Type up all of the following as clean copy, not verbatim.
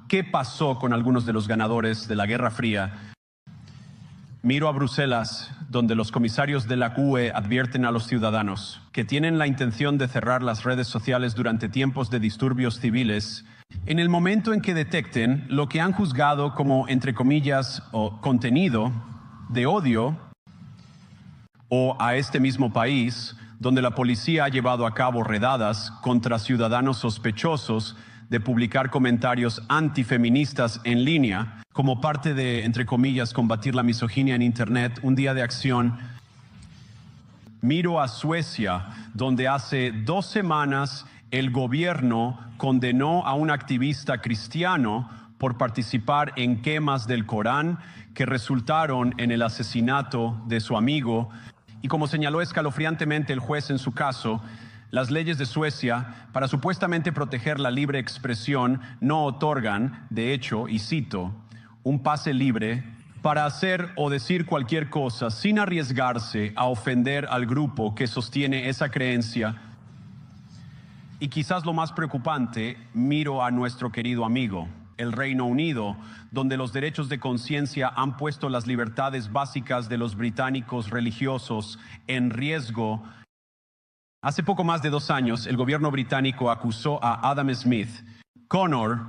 qué pasó con algunos de los ganadores de la Guerra Fría. Miro a Bruselas, donde los comisarios de la UE advierten a los ciudadanos que tienen la intención de cerrar las redes sociales durante tiempos de disturbios civiles, en el momento en que detecten lo que han juzgado como, entre comillas, o contenido de odio, o a este mismo país, donde la policía ha llevado a cabo redadas contra ciudadanos sospechosos de publicar comentarios antifeministas en línea, como parte de, entre comillas, combatir la misoginia en Internet, un día de acción. Miro a Suecia, donde hace 2 semanas el gobierno condenó a un activista cristiano por participar en quemas del Corán que resultaron en el asesinato de su amigo. Y como señaló escalofriantemente el juez en su caso, las leyes de Suecia, para supuestamente proteger la libre expresión, no otorgan, de hecho, y cito, un pase libre para hacer o decir cualquier cosa sin arriesgarse a ofender al grupo que sostiene esa creencia. Y quizás lo más preocupante, miro a nuestro querido amigo, el Reino Unido, donde los derechos de conciencia han puesto las libertades básicas de los británicos religiosos en riesgo. Hace poco más de 2 años, el gobierno británico acusó a Adam Smith, Connor,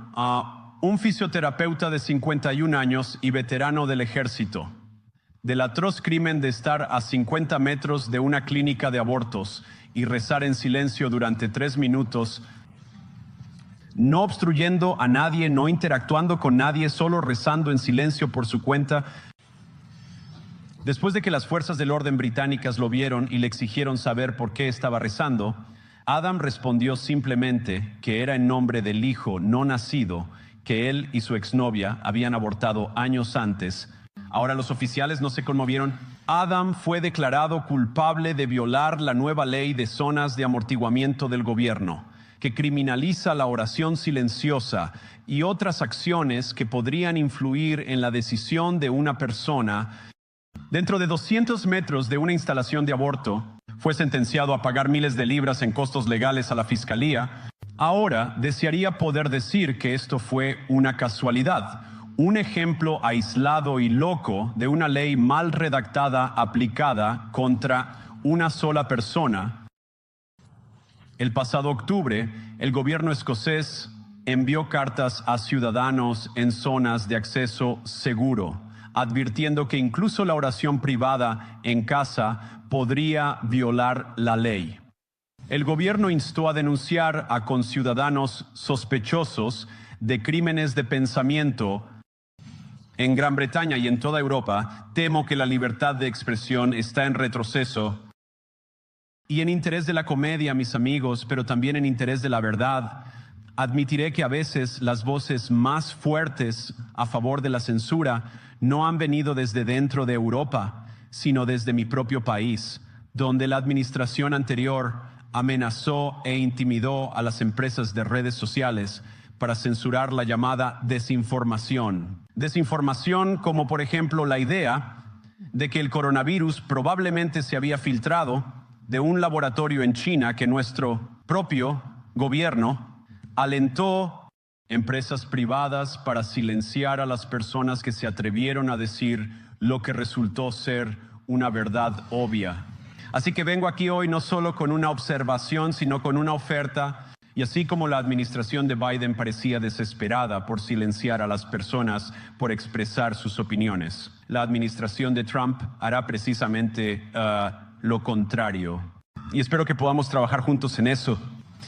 un fisioterapeuta de 51 años y veterano del ejército, del atroz crimen de estar a 50 metros de una clínica de abortos y rezar en silencio durante 3 minutos, no obstruyendo a nadie, no interactuando con nadie, solo rezando en silencio por su cuenta. Después de que las fuerzas del orden británicas lo vieron y le exigieron saber por qué estaba rezando, Adam respondió simplemente que era en nombre del hijo no nacido que él y su exnovia habían abortado años antes. Ahora los oficiales no se conmovieron. Adam fue declarado culpable de violar la nueva ley de zonas de amortiguamiento del gobierno, que criminaliza la oración silenciosa y otras acciones que podrían influir en la decisión de una persona. Dentro de 200 metros de una instalación de aborto, fue sentenciado a pagar miles de libras en costos legales a la fiscalía. Ahora desearía poder decir que esto fue una casualidad, un ejemplo aislado y loco de una ley mal redactada aplicada contra una sola persona. El pasado octubre, el gobierno escocés envió cartas a ciudadanos en zonas de acceso seguro, advirtiendo que incluso la oración privada en casa podría violar la ley. El gobierno instó a denunciar a conciudadanos sospechosos de crímenes de pensamiento. En Gran Bretaña y en toda Europa, temo que la libertad de expresión está en retroceso. Y en interés de la comedia, mis amigos, pero también en interés de la verdad, admitiré que a veces las voces más fuertes a favor de la censura no han venido desde dentro de Europa, sino desde mi propio país, donde la administración anterior amenazó e intimidó a las empresas de redes sociales para censurar la llamada desinformación. Desinformación como, por ejemplo, la idea de que el coronavirus probablemente se había filtrado de un laboratorio en China que nuestro propio gobierno alentó empresas privadas para silenciar a las personas que se atrevieron a decir lo que resultó ser una verdad obvia. Así que vengo aquí hoy no solo con una observación, sino con una oferta. Y así como la administración de Biden parecía desesperada por silenciar a las personas por expresar sus opiniones, la administración de Trump hará precisamente lo contrario. Y espero que podamos trabajar juntos en eso.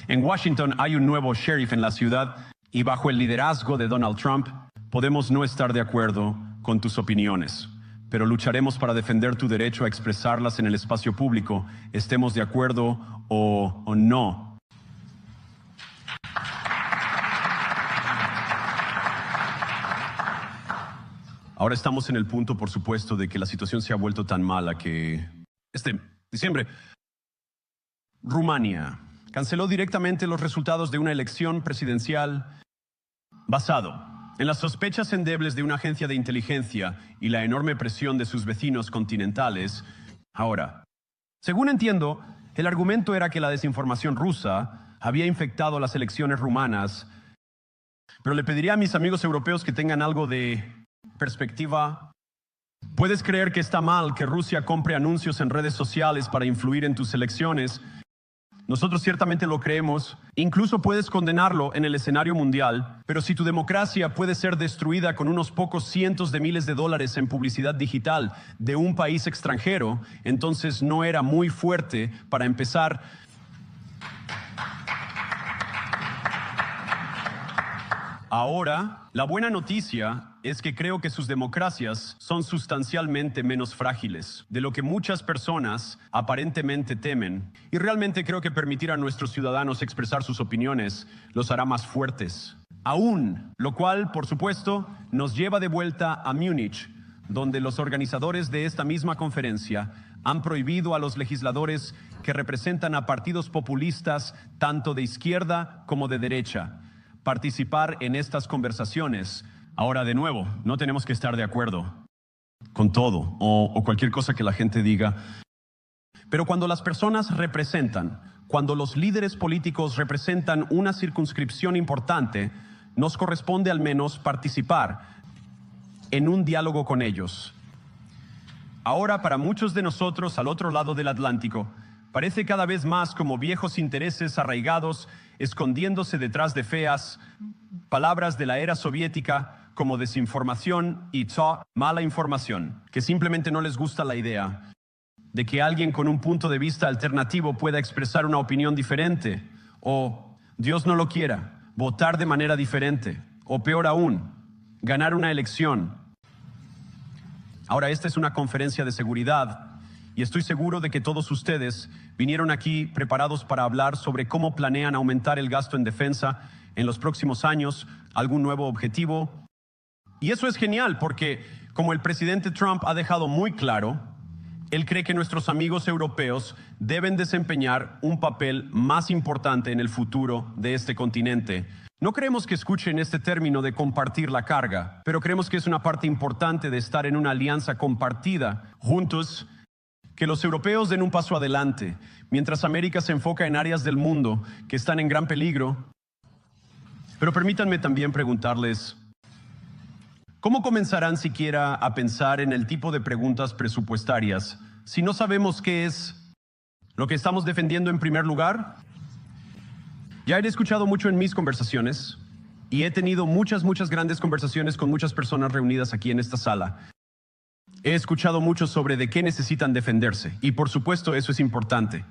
En Washington hay un nuevo sheriff en la ciudad y bajo el liderazgo de Donald Trump podemos no estar de acuerdo con tus opiniones, pero lucharemos para defender tu derecho a expresarlas en el espacio público, estemos de acuerdo o no. Ahora estamos en el punto, por supuesto, de que la situación se ha vuelto tan mala que este diciembre Rumania canceló directamente los resultados de una elección presidencial basado en las sospechas endebles de una agencia de inteligencia y la enorme presión de sus vecinos continentales. Ahora, según entiendo, el argumento era que la desinformación rusa había infectado las elecciones rumanas Pero le pediría a mis amigos europeos que tengan algo de perspectiva. Puedes creer que está mal que Rusia compre anuncios en redes sociales para influir en tus elecciones. Nosotros ciertamente lo creemos. Incluso puedes condenarlo en el escenario mundial. Pero si tu democracia puede ser destruida con unos pocos cientos de miles de dólares en publicidad digital de un país extranjero, entonces no era muy fuerte para empezar. Ahora, la buena noticia es que creo que sus democracias son sustancialmente menos frágiles de lo que muchas personas aparentemente temen. Y realmente creo que permitir a nuestros ciudadanos expresar sus opiniones los hará más fuertes. Aún, lo cual, por supuesto, nos lleva de vuelta a Múnich, donde los organizadores de esta misma conferencia han prohibido a los legisladores que representan a partidos populistas, tanto de izquierda como de derecha, participar en estas conversaciones. Ahora, de nuevo, no tenemos que estar de acuerdo con todo o cualquier cosa que la gente diga. Pero cuando las personas representan, cuando los líderes políticos representan una circunscripción importante, nos corresponde al menos participar en un diálogo con ellos. Ahora, para muchos de nosotros al otro lado del Atlántico, parece cada vez más como viejos intereses arraigados escondiéndose detrás de feas palabras de la era soviética como desinformación y mala información, que simplemente no les gusta la idea de que alguien con un punto de vista alternativo pueda expresar una opinión diferente o, Dios no lo quiera, votar de manera diferente o, peor aún, ganar una elección. Ahora, esta es una conferencia de seguridad y estoy seguro de que todos ustedes vinieron aquí preparados para hablar sobre cómo planean aumentar el gasto en defensa en los próximos años, algún nuevo objetivo. Y eso es genial porque, como el presidente Trump ha dejado muy claro, él cree que nuestros amigos europeos deben desempeñar un papel más importante en el futuro de este continente. No creemos que escuchen este término de compartir la carga, pero creemos que es una parte importante de estar en una alianza compartida, juntos. Que los europeos den un paso adelante, mientras América se enfoca en áreas del mundo que están en gran peligro. Pero permítanme también preguntarles, ¿cómo comenzarán siquiera a pensar en el tipo de preguntas presupuestarias si no sabemos qué es lo que estamos defendiendo en primer lugar? Ya he escuchado mucho en mis conversaciones y he tenido muchas grandes conversaciones con muchas personas reunidas aquí en esta sala. He escuchado mucho sobre de qué necesitan defenderse, y por supuesto eso es importante.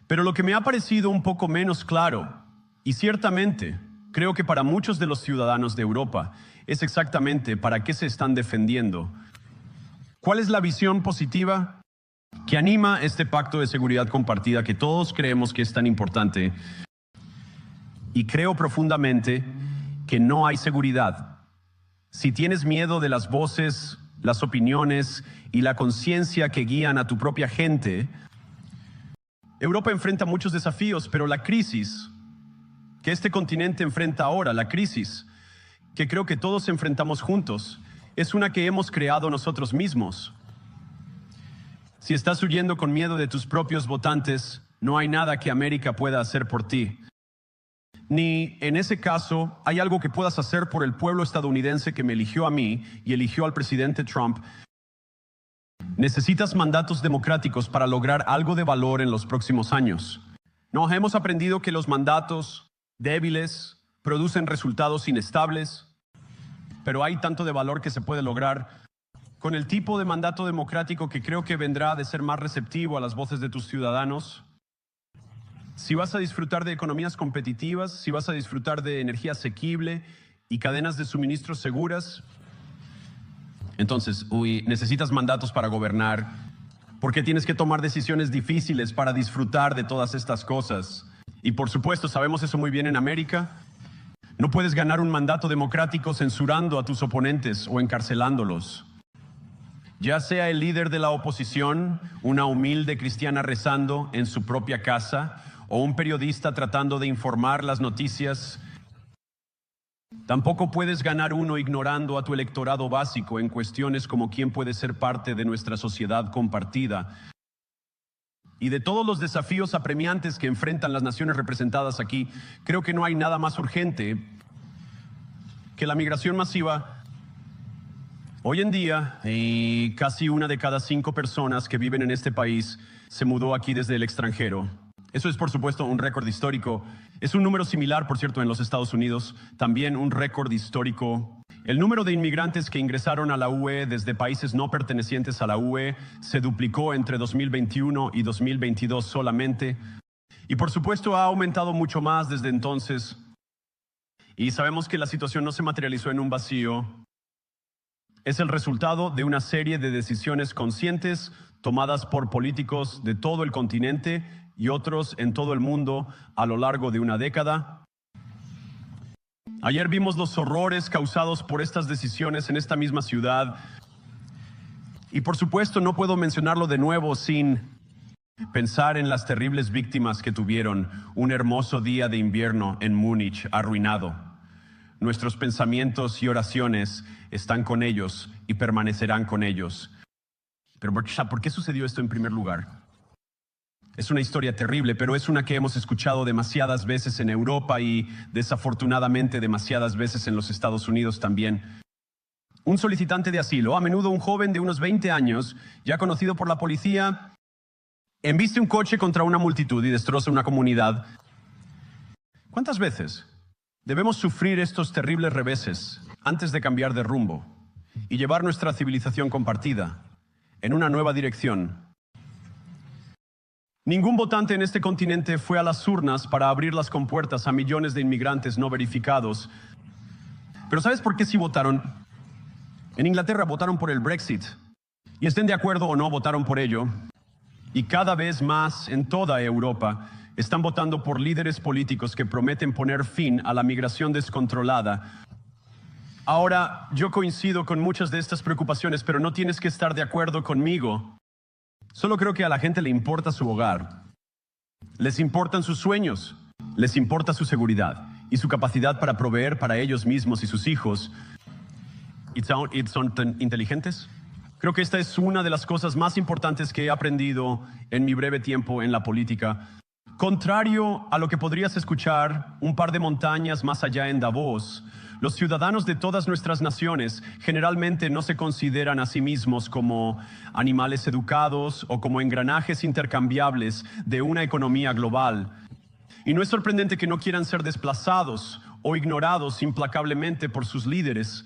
Pero lo que me ha parecido un poco menos claro, y ciertamente creo que para muchos de los ciudadanos de Europa, es exactamente para qué se están defendiendo. ¿Cuál es la visión positiva que anima este pacto de seguridad compartida que todos creemos que es tan importante? Y creo profundamente que no hay seguridad si tienes miedo de las voces, las opiniones y la conciencia que guían a tu propia gente. Europa enfrenta muchos desafíos, pero la crisis que este continente enfrenta ahora, la crisis que creo que todos enfrentamos juntos, es una que hemos creado nosotros mismos. Si estás huyendo con miedo de tus propios votantes, no hay nada que América pueda hacer por ti. Ni en ese caso hay algo que puedas hacer por el pueblo estadounidense que me eligió a mí y eligió al presidente Trump. Necesitas mandatos democráticos para lograr algo de valor en los próximos años. Nos hemos aprendido que los mandatos débiles producen resultados inestables, pero hay tanto de valor que se puede lograr con el tipo de mandato democrático que creo que vendrá de ser más receptivo a las voces de tus ciudadanos. Si vas a disfrutar de economías competitivas, si vas a disfrutar de energía asequible y cadenas de suministros seguras, entonces, necesitas mandatos para gobernar, porque tienes que tomar decisiones difíciles para disfrutar de todas estas cosas. Y por supuesto, sabemos eso muy bien en América. No puedes ganar un mandato democrático censurando a tus oponentes o encarcelándolos. Ya sea el líder de la oposición, una humilde cristiana rezando en su propia casa, o un periodista tratando de informar las noticias. Tampoco puedes ganar uno ignorando a tu electorado básico en cuestiones como quién puede ser parte de nuestra sociedad compartida. Y de todos los desafíos apremiantes que enfrentan las naciones representadas aquí, creo que no hay nada más urgente que la migración masiva, hoy en día, casi 1 de cada 5 personas que viven en este país se mudó aquí desde el extranjero. Eso es, por supuesto, un récord histórico. Es un número similar, por cierto, en los Estados Unidos, también un récord histórico. El número de inmigrantes que ingresaron a la UE desde países no pertenecientes a la UE se duplicó entre 2021 y 2022 solamente. Y por supuesto ha aumentado mucho más desde entonces. Y sabemos que la situación no se materializó en un vacío. Es el resultado de una serie de decisiones conscientes tomadas por políticos de todo el continente y otros en todo el mundo a lo largo de una década. Ayer vimos los horrores causados por estas decisiones en esta misma ciudad. Y por supuesto no puedo mencionarlo de nuevo sin pensar en las terribles víctimas que tuvieron un hermoso día de invierno en Múnich arruinado. Nuestros pensamientos y oraciones están con ellos y permanecerán con ellos. Pero ¿por qué sucedió esto en primer lugar? Es una historia terrible, pero es una que hemos escuchado demasiadas veces en Europa y desafortunadamente demasiadas veces en los Estados Unidos también. Un solicitante de asilo, a menudo un joven de unos 20 años, ya conocido por la policía, embiste un coche contra una multitud y destroza una comunidad. ¿Cuántas veces debemos sufrir estos terribles reveses antes de cambiar de rumbo y llevar nuestra civilización compartida en una nueva dirección? Ningún votante en este continente fue a las urnas para abrir las compuertas a millones de inmigrantes no verificados. Pero ¿sabes por qué sí votaron? En Inglaterra votaron por el Brexit. Y estén de acuerdo o no, votaron por ello. Y cada vez más en toda Europa están votando por líderes políticos que prometen poner fin a la migración descontrolada. Ahora, yo coincido con muchas de estas preocupaciones, pero no tienes que estar de acuerdo conmigo. Solo creo que a la gente le importa su hogar, les importan sus sueños, les importa su seguridad y su capacidad para proveer para ellos mismos y sus hijos. ¿Y son tan inteligentes? Creo que esta es una de las cosas más importantes que he aprendido en mi breve tiempo en la política. Contrario a lo que podrías escuchar un par de montañas más allá en Davos, los ciudadanos de todas nuestras naciones generalmente no se consideran a sí mismos como animales educados o como engranajes intercambiables de una economía global. Y no es sorprendente que no quieran ser desplazados o ignorados implacablemente por sus líderes.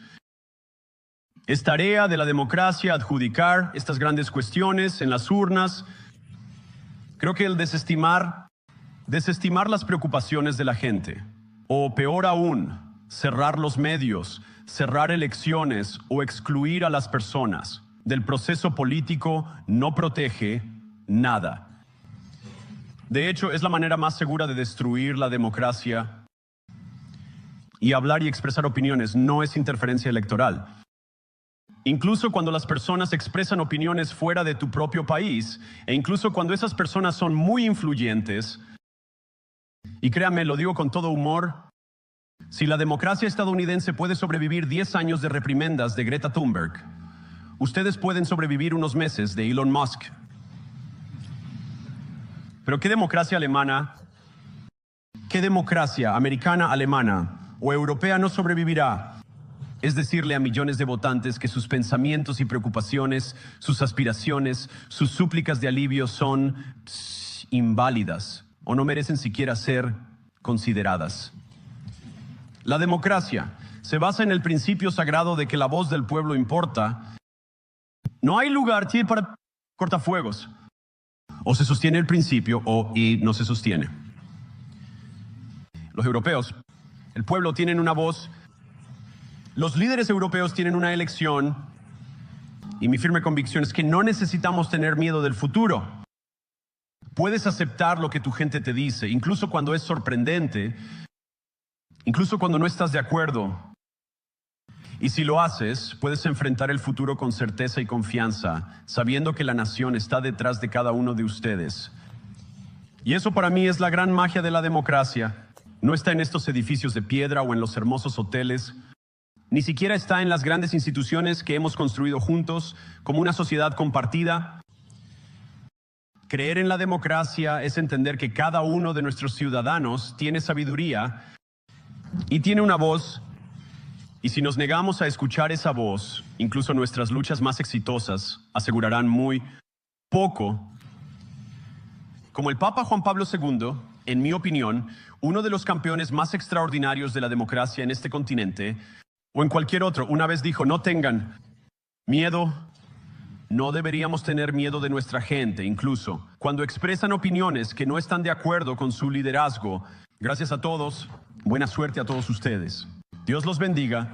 Es tarea de la democracia adjudicar estas grandes cuestiones en las urnas. Creo que el desestimar las preocupaciones de la gente, o peor aún, cerrar los medios, cerrar elecciones o excluir a las personas del proceso político no protege nada. De hecho, es la manera más segura de destruir la democracia. Y hablar y expresar opiniones no es interferencia electoral. Incluso cuando las personas expresan opiniones fuera de tu propio país, e incluso cuando esas personas son muy influyentes, y créanme, lo digo con todo humor, si la democracia estadounidense puede sobrevivir 10 años de reprimendas de Greta Thunberg, ustedes pueden sobrevivir unos meses de Elon Musk. Pero ¿qué democracia alemana, qué democracia americana, alemana o europea no sobrevivirá? Es decirle a millones de votantes que sus pensamientos y preocupaciones, sus aspiraciones, sus súplicas de alivio son inválidas o no merecen siquiera ser consideradas. La democracia se basa en el principio sagrado de que la voz del pueblo importa. No hay lugar para cortafuegos. O se sostiene el principio y no se sostiene. Los europeos, el pueblo, tienen una voz. Los líderes europeos tienen una elección. Y mi firme convicción es que no necesitamos tener miedo del futuro. Puedes aceptar lo que tu gente te dice, incluso cuando es sorprendente. Incluso cuando no estás de acuerdo. Y si lo haces, puedes enfrentar el futuro con certeza y confianza, sabiendo que la nación está detrás de cada uno de ustedes. Y eso para mí es la gran magia de la democracia. No está en estos edificios de piedra o en los hermosos hoteles. Ni siquiera está en las grandes instituciones que hemos construido juntos como una sociedad compartida. Creer en la democracia es entender que cada uno de nuestros ciudadanos tiene sabiduría y tiene una voz, Y si nos negamos a escuchar esa voz, incluso nuestras luchas más exitosas asegurarán muy poco. Como el Papa Juan Pablo II, en mi opinión, uno de los campeones más extraordinarios de la democracia en este continente, o en cualquier otro, una vez dijo: no tengan miedo. No deberíamos tener miedo de nuestra gente, incluso cuando expresan opiniones que no están de acuerdo con su liderazgo. Gracias a todos. Buena suerte a todos ustedes. Dios los bendiga.